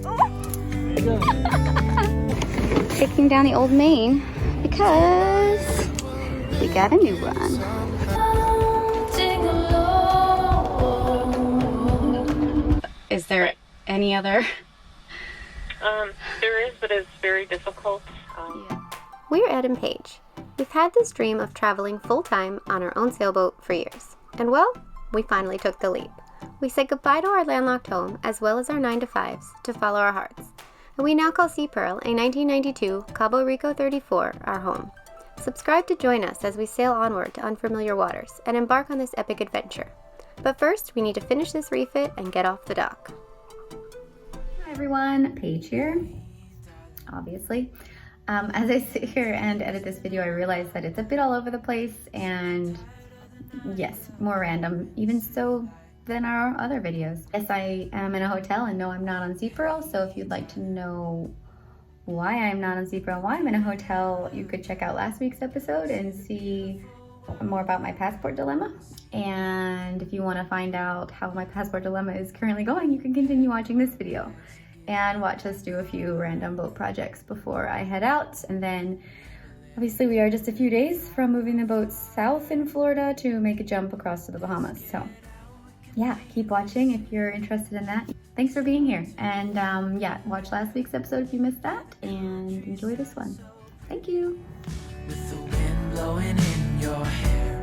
There you go. Taking down the old main because we got a new one. Is there any other? There is, but it's very difficult. We're Ed and Paige. We've had this dream of traveling full-time on our own sailboat for years. And well, we finally took the leap. We said goodbye to our landlocked home, as well as our 9-to-5s, to follow our hearts. And we now call Sea Pearl, a 1992 Cabo Rico 34, our home. Subscribe to join us as we sail onward to unfamiliar waters and embark on this epic adventure. But first, we need to finish this refit and get off the dock. Hi everyone, Paige here, obviously. As I sit here and edit this video, I realize that it's a bit all over the place and yes, more random, even so than our other videos. Yes, I am in a hotel and no, I'm not on Sea Pearl, so if you'd like to know why I'm not on Sea Pearl, why I'm in a hotel, you could check out last week's episode and see more about my passport dilemma. And if you want to find out how my passport dilemma is currently going, you can continue watching this video and watch us do a few random boat projects before I head out. And then obviously we are just a few days from moving the boat south in Florida to make a jump across to the Bahamas. So yeah, keep watching if you're interested in that. Thanks for being here. And yeah, watch last week's episode if you missed that and enjoy this one. Thank you. With the wind blowing in your hair,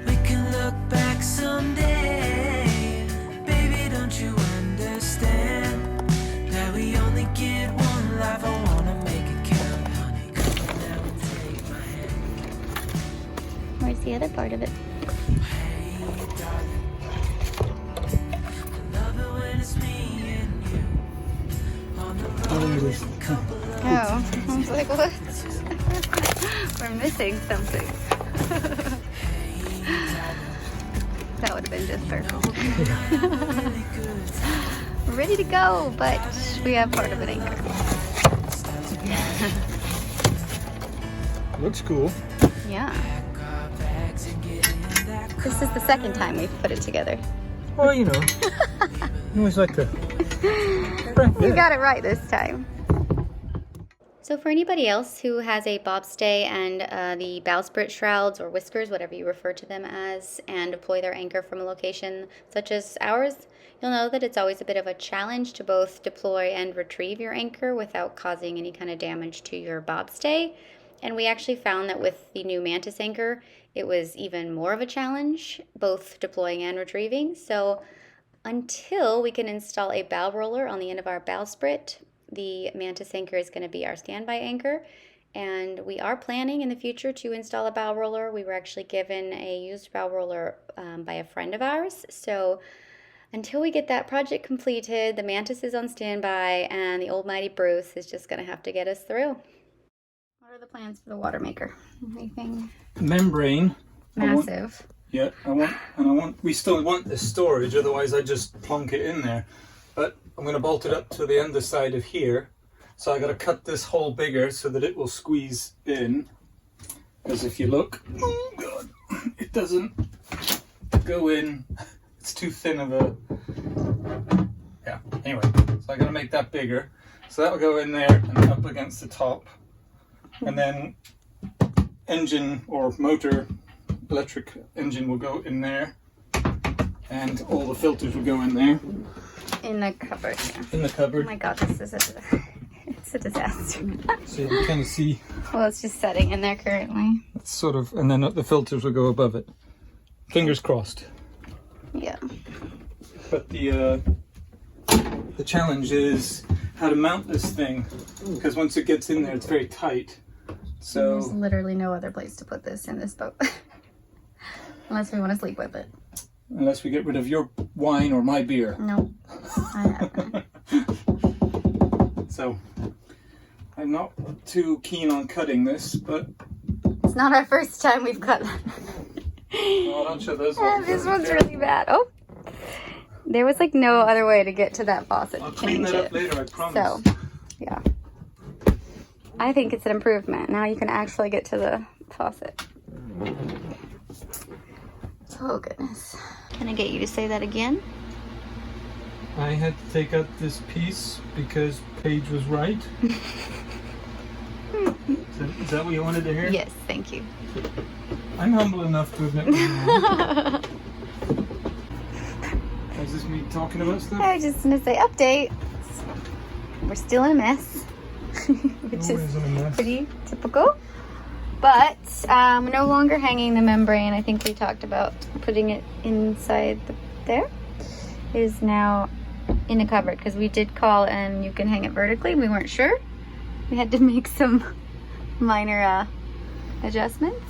we can look back someday. Baby, don't you understand that we only get one life? I wanna make it count, honey. Come down and take my hand. Where's the other part of it? Hey, darling, I love it when it's me and you on the road with a couple of Oh, I was like, what? We're missing something. That would have been just perfect. We're ready to go, but we have part of an anchor. Looks cool. Yeah. This is the second time we've put it together. Well, you know, you always like to. We got it right this time. So for anybody else who has a bobstay and the bowsprit shrouds or whiskers, whatever you refer to them as, and deploy their anchor from a location such as ours, you'll know that it's always a bit of a challenge to both deploy and retrieve your anchor without causing any kind of damage to your bobstay. And we actually found that with the new Mantus anchor, it was even more of a challenge, both deploying and retrieving. So until we can install a bow roller on the end of our bowsprit, the Mantus anchor is going to be our standby anchor, and we are planning in the future to install a bow roller. We were actually given a used bow roller by a friend of ours, so until we get that project completed, the Mantus is on standby, and the old mighty Bruce is just going to have to get us through. What are the plans for the water maker? Anything Membrane. massive? Yeah, we still want the storage, otherwise I just plonk it in there. But I'm going to bolt it up to the underside of here. So I got to cut this hole bigger so that it will squeeze in. As if you look, oh God, it doesn't go in. It's too thin of a, yeah, anyway. So I got to make that bigger. So that'll go in there and up against the top. And then engine or motor, electric engine will go in there. And all the filters will go in there. In the cupboard. Yeah. In the cupboard. Oh my God, this is it's a disaster. So you can kind of see. Well, it's just setting in there currently. It's sort of, and then the filters will go above it. Fingers crossed. Yeah. But the challenge is how to mount this thing, because once it gets in there, it's very tight. So there's literally no other place to put this in this boat, unless we want to sleep with it. Unless we get rid of your wine or my beer. No, I haven't. So I'm not too keen on cutting this, but it's not our first time we've cut. Oh, don't show those ones. This one's really bad. Oh, there was like no other way to get to that faucet I'll to clean change that it. up later, I promise. So, yeah. I think it's an improvement. Now you can actually get to the faucet. Oh, goodness. Can I get you to say that again? I had to take out this piece because Paige was right. Is that what you wanted to hear? Yes, thank you. I'm humble enough to admit I'm wrong. Is this me talking about stuff? I was just gonna say update. We're still in a mess, which Always is in a mess. pretty typical. But we're no longer hanging the membrane. I think we talked about putting it inside there. It is now in a cupboard because we did call and you can hang it vertically. We weren't sure. We had to make some minor adjustments,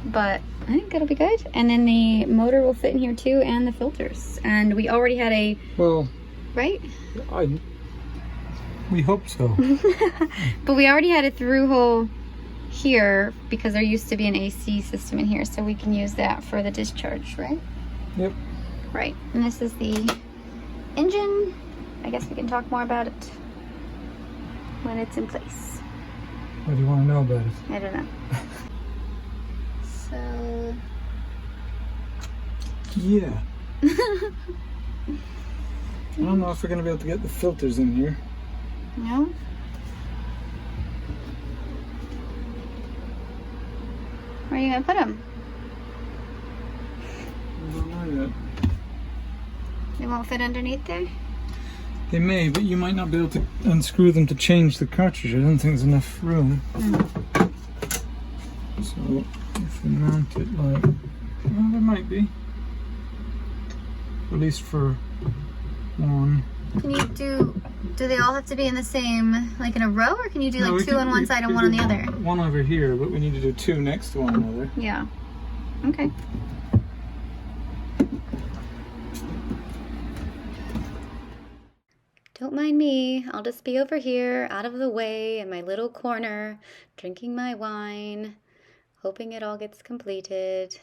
but I think it'll be good. And then the motor will fit in here too, and the filters. And we already had a right. We hope so. But we already had a through hole here because there used to be an AC system in here, so we can use that for the discharge, right? Yep. Right. And this is the engine. I guess we can talk more about it when it's in place. What do you want to know about it? I don't know. So Yeah. I don't know if we're going to be able to get the filters in here. no. Where are you gonna put them? I don't know yet. They won't fit underneath there? They may, but you might not be able to unscrew them to change the cartridge. I don't think there's enough room. So if we mount it like, well, there might be. At least for one. Can you do they all have to be in the same, like in a row, or can you do No, we like two could- on we one side and could one on do the other? One over here, but we need to do two next to one another. Yeah. Okay. Don't mind me. I'll just be over here, out of the way, in my little corner, drinking my wine, hoping it all gets completed.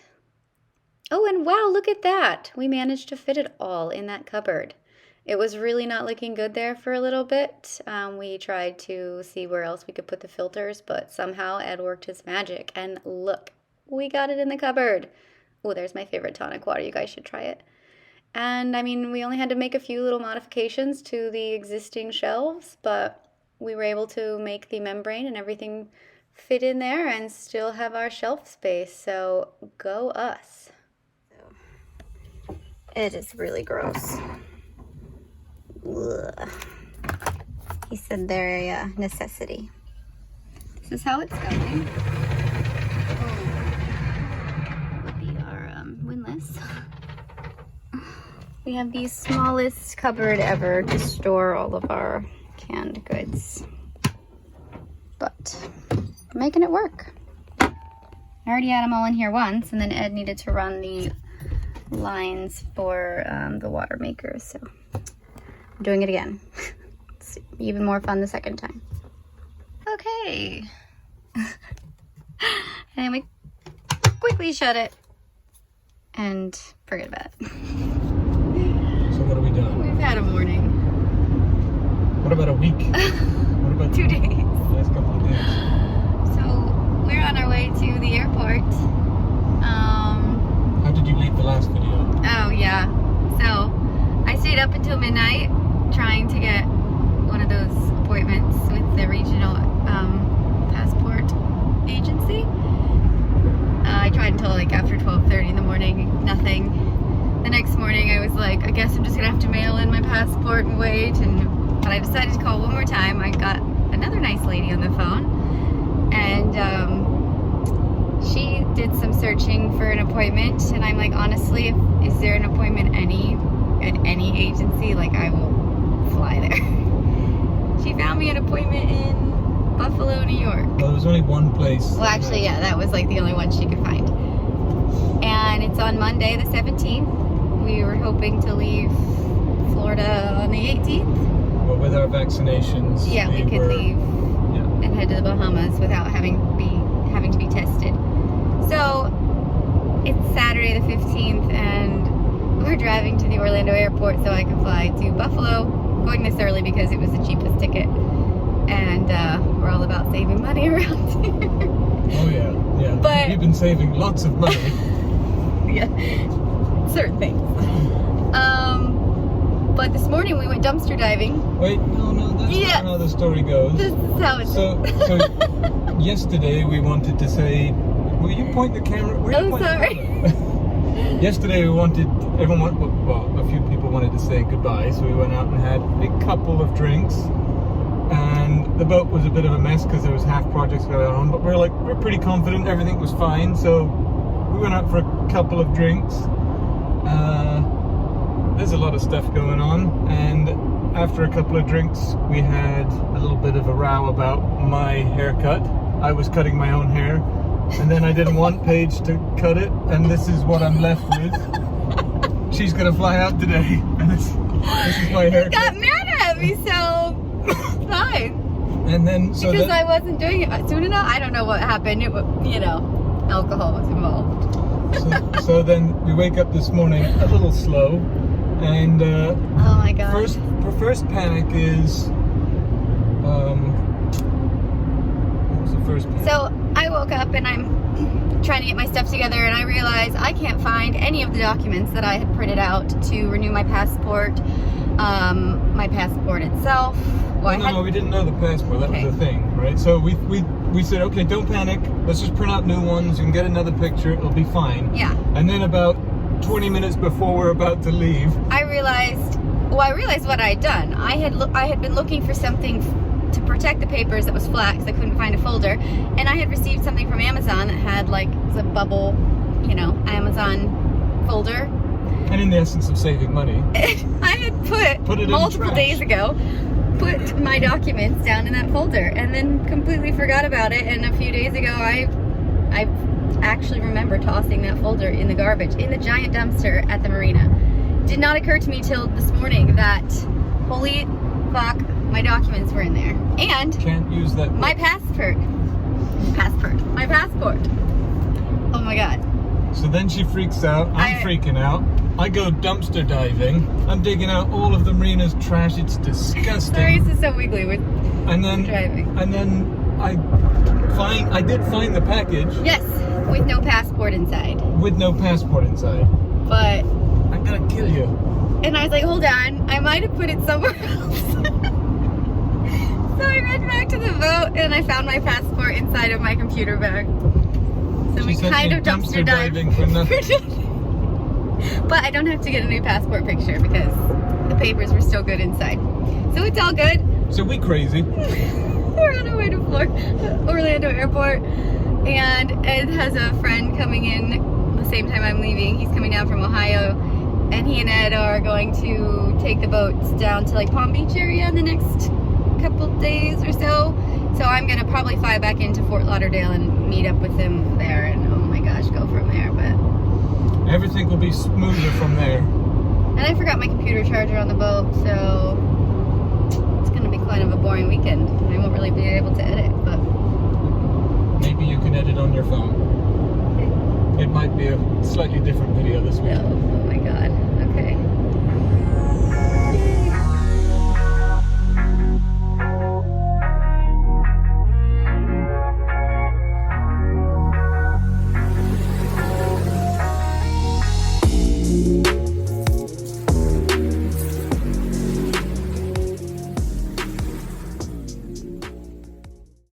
Oh, and wow, look at that. We managed to fit it all in that cupboard. It was really not looking good there for a little bit. We tried to see where else we could put the filters, but somehow Ed worked his magic. And look, we got it in the cupboard. Oh, there's my favorite tonic water. You guys should try it. And I mean, we only had to make a few little modifications to the existing shelves, but we were able to make the membrane and everything fit in there and still have our shelf space. So go us. It is really gross. Ugh. He said they're a necessity. This is how it's going. Would be our windlass. We have the smallest cupboard ever to store all of our canned goods. But we're making it work. I already had them all in here once, and then Ed needed to run the lines for the water maker, so I'm doing it again. It's even more fun the second time. Okay. And we quickly shut it and forget about it. So what have we done? We've had a morning. What about a week? What about 2 days. the last couple of days? So we're on our way to the airport. How did you leave the last video? Oh yeah. So I stayed up until midnight trying to get one of those appointments with the regional passport agency. I tried until like after 12:30 in the morning, nothing. The next morning I was like, I guess I'm just gonna have to mail in my passport and wait. But I decided to call one more time. I got another nice lady on the phone, and she did some searching for an appointment, and I'm like, honestly, is there an appointment at any agency? Like, I will fly there. She found me an appointment in Buffalo, New York. Well, there's only one place. Well, actually, yeah, that was like the only one she could find. And it's on Monday, the 17th. We were hoping to leave Florida on the 18th. But with our vaccinations, Yeah, we could leave and head to the Bahamas without having to be tested. So it's Saturday the 15th, and we're driving to the Orlando airport so I can fly to Buffalo. Going this early because it was the cheapest ticket, and we're all about saving money around here. Oh yeah. But we've been saving lots of money. yeah, certain things. But this morning we went dumpster diving. Wait, no, that's Yeah. not how the story goes. This is how it's. So yesterday we wanted to say, will you point the camera? Where do you Oh, point the sorry. camera? Yesterday well, a few people wanted to say goodbye, so we went out and had a couple of drinks. And the boat was a bit of a mess because there was half projects going on, but we're pretty confident everything was fine, so we went out for a couple of drinks. There's a lot of stuff going on, and after a couple of drinks we had a little bit of a row about my haircut. I was cutting my own hair, and then I didn't want Paige to cut it, and this is what I'm left with. She's gonna fly out today, and this is my haircut. Got mad at me, so it's fine. And then Because I wasn't doing it soon enough. I don't know what happened. It was, alcohol was involved. so then we wake up this morning a little slow, and Oh my god. first panic is what was the first panic? So I woke up and I'm trying to get my stuff together, and I realize I can't find any of the documents that I had printed out to renew my passport. My passport itself. Well, No, we didn't know the passport. That Okay. was the thing, right? So we said, okay, don't panic. Let's just print out new ones. You can get another picture. It'll be fine. Yeah. And then about 20 minutes before we're about to leave, I realized what I had done. I had been looking for something to protect the papers that was flat because I couldn't find a folder, and I had received something from Amazon that had like the bubble, Amazon folder. and in the essence of saving money, I had Put it in multiple trash. days ago put my documents down in that folder and then completely forgot about it, and a few days ago I actually remember tossing that folder in the garbage in the giant dumpster at the marina. Did not occur to me till this morning that holy fuck, my documents were in there, and can't use that. my passport. Oh my god. So then she freaks out. I'm freaking out. I go dumpster diving. I'm digging out all of the marina's trash. It's disgusting. Sorry, this is so wiggly with And then driving. I did find the package Yes, with no passport inside. with no passport inside. But I'm gonna kill you. and I was like, hold on, I might have put it somewhere else. So I ran back to the boat and I found my passport inside of my computer bag. So She we sent kind me of dumpster diving dived. for nothing. But I don't have to get a new passport picture because the papers were still good inside. So it's all good. So we crazy. We're on our way to Orlando Airport, and Ed has a friend coming in the same time I'm leaving. He's coming down from Ohio, and he and Ed are going to take the boats down to like Palm Beach area in the next couple days or so. So I'm gonna probably fly back into Fort Lauderdale and meet up with them there, and oh my gosh, go from there. But Everything will be smoother from there. and I forgot my computer charger on the boat, so it's gonna be kind of a boring weekend. I won't really be able to edit, but Maybe you can edit on your phone. It might be a slightly different video this week. no. Oh my god. Okay.